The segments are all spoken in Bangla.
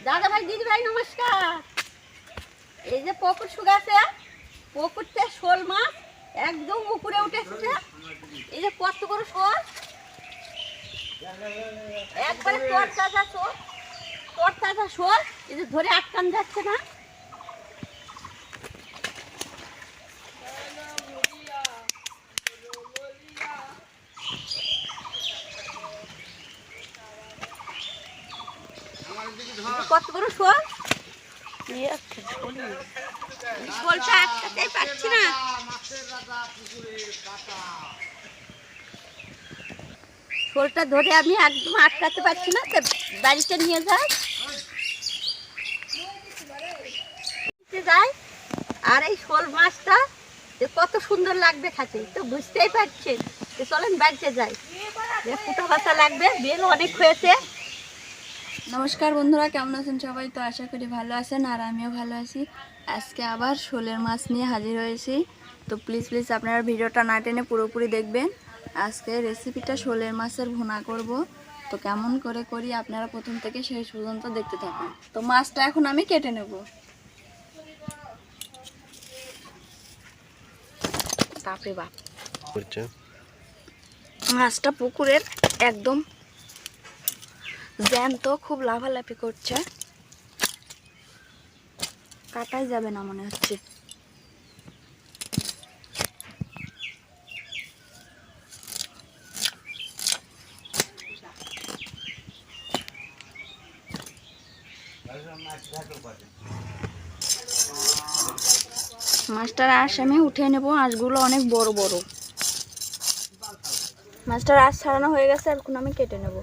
দাদা ভাই দিদি ভাই নমস্কার। এই যে পুকুর শুকাছে, পুকুরতে শোল মাছ একদম উপরে উঠেছে। এই যে কত বড় শোল, একবারে তরতাজা শোল, তরতাজা শোল। এই যে ধরে আটকান যাচ্ছে না। কত বড় শোল, শোলটা আটকাতেই পারছি না। শোলটা ধরে আমি একদম আটকাতে পারছি না, তো বাড়িতে নিয়ে যাই যাই। আর এই শোল মাছটা যে কত সুন্দর লাগবে খাতে, তো বুঝতেই পারছেন। চলেন বাড়িতে যাই, ফুটা ভাষা লাগবে, বেল অনেক হয়েছে। নমস্কার বন্ধুরা, কেমন আছেন সবাই? তো আশা করি ভালো আছেন, আর আমিও ভালো আছি। আজকে আবার শোলের মাছ নিয়ে হাজির হয়েছি। তো প্লিজ আপনারা ভিডিওটা না টেনে পুরোপুরি দেখবেন। আজকে রেসিপিটা শোলের মাছের ভুনা করব। তো কেমন করে করি আপনারা প্রথম থেকে শেষ পর্যন্ত দেখতে থাকুন। তো মাছটা এখন আমি কেটে নেব। বাপরে বাপ, মাছটা পুকুরের একদম জ্যান্ত, খুব লাফালাফি করছে, কাটাই যাবে না মনে হচ্ছে। মাছটার আঁশ আমি উঠে নেব। আঁশগুলো অনেক বড় বড়। মাছটার আঁশ ছাড়ানো হয়ে গেছে, এখন আমি কেটে নেব।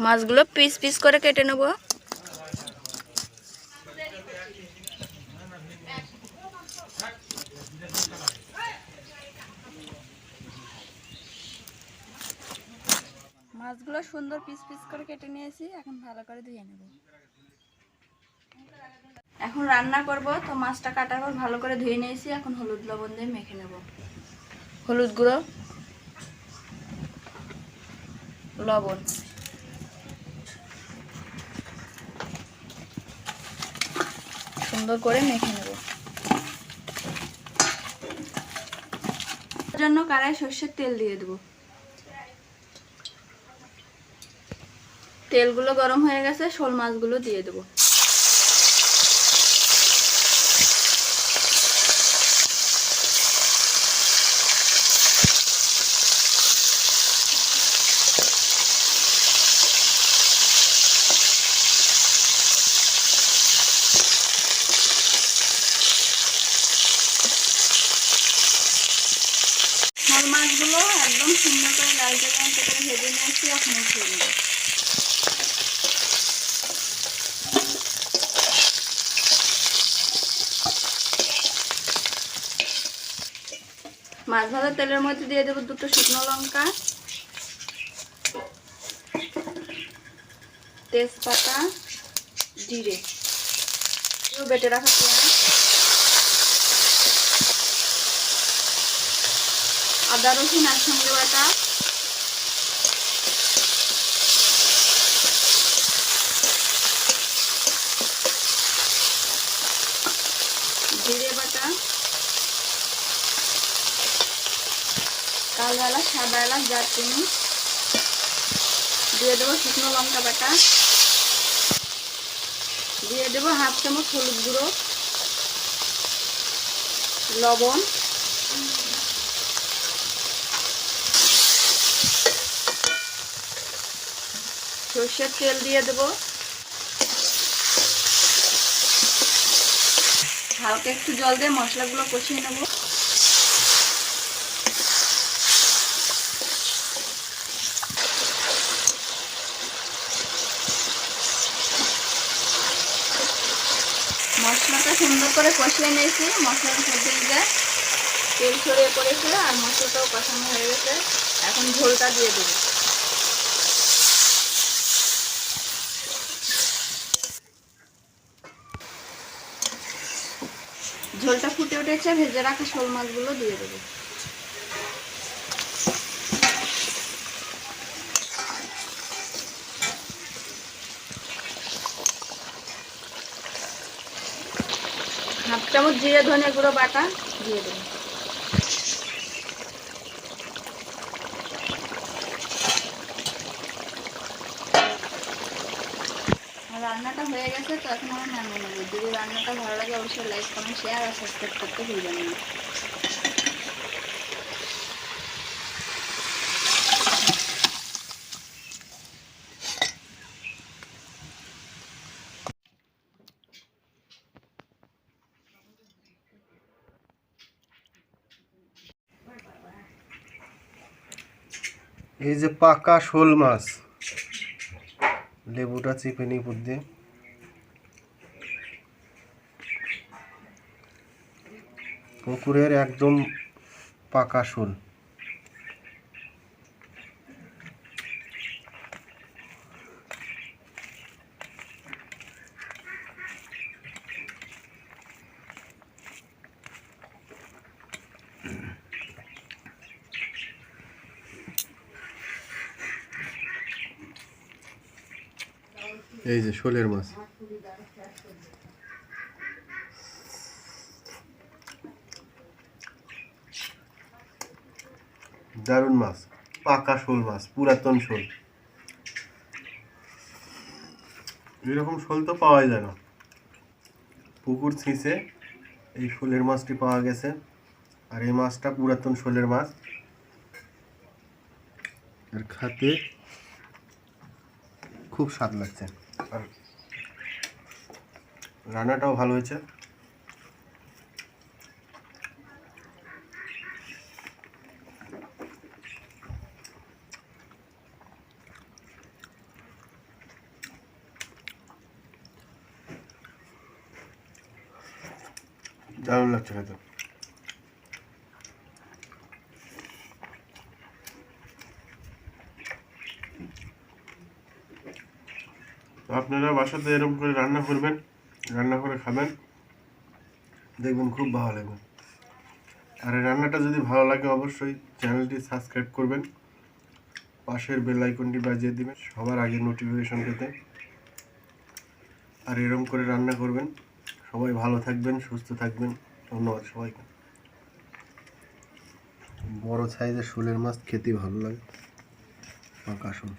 মাছগুলো পিস পিস করে কেটে নেব। মাছগুলো সুন্দর পিস পিস করে কেটে নিয়েছি, এখন ভালো করে ধুয়ে নেব। এখন রান্না করব, তো মাছটা কাটার পর ভালো করে ধুয়ে নিয়েছি। এখন হলুদ লবণ দিয়ে মেখে নেব। হলুদ গুঁড়ো, লবণ, সুন্দর করে মেখে নেব। এর জন্য কড়াই সরষের তেল দিয়ে দেব। তেলগুলো গরম হয়ে গেছে, শোল মাছগুলো দিয়ে দেব। শোল মাছগুলো একদম সুন্দর করে লাল মতো করে ভেজে নিয়েছি, এখন উঠিয়ে নেব। মাছ ভাজা তেলের মধ্যে দিয়ে দেবো দুটো শুকনো লঙ্কা, তেজপাতা, জিরে, বেটে রাখা পেঁয়াজ, আদা রসুন একসঙ্গে বাটা, জিরে বাটা, কালো এলাচ, সাদা এলাচ, দারচিনি, দিয়ে দেবো শুকনো লঙ্কা বাটা, দিয়ে দেবো হাফ চামচ হলুদ গুঁড়ো, লবণ, সরষের তেল দিয়ে দেবো। হালকা একটু জল দিয়ে মশলাগুলো কষিয়ে নেব। মশলাটা সুন্দর করে কষিয়ে নিয়েছি। মশলার মধ্যে যে তেল ছড়িয়ে পড়েছে আর মশলাটাও কষানো হয়ে গেছে, এখন ঝোলটা দিয়ে দেব। ঝোলটা ফুটে উঠেছে, ভেজে রাখা শোল মাছগুলো দিয়ে দেবো। চামচ জিরে ধনে গুঁড়ো বাটা দিয়ে দেবো। রান্নাটা হয়ে গেছে, তো এখন আমরা নামিয়ে নেবো। যদি রান্নাটা ভালো লাগে অবশ্যই লাইক কমেন্ট শেয়ার আর সাবস্ক্রাইব করতে ভুলবেন না। এই যে পাকা শোল মাছ, লেবুটা চিপে নিই উপর দিয়ে। পুকুরের একদম পাকা শোল। এই যে শোলের মাছ, দারুণ মাছ, পাকা শোল মাছ, পুরাতন শোল। এরকম শোল তো পাওয়াই যায় না। পুকুর ছিঁচে এই শোলের মাছটি পাওয়া গেছে, আর এই মাছটা পুরাতন শোলের মাছ। আর খেতে খুব স্বাদ লাগছে, আর রান্নাটাও ভালো হয়েছে। দারুণ লাগছে খেতে। আপনারা বাসাতে এরকম করে রান্না করবেন, রান্না করে খাবেন, দেখবেন খুব ভালো লাগবে। আর এই রান্নাটা যদি ভালো লাগে অবশ্যই চ্যানেলটি সাবস্ক্রাইব করবেন, পাশের বেল আইকনটি বাজিয়ে দিবেন সবার আগে নোটিফিকেশন পেতে। আর এরকম করে রান্না করবেন। সবাই ভালো থাকবেন, সুস্থ থাকবেন। ধন্যবাদ সবাইকে। বড় সাইজের শোলের মাছ খেতে ভালো লাগে, পাকা শোল।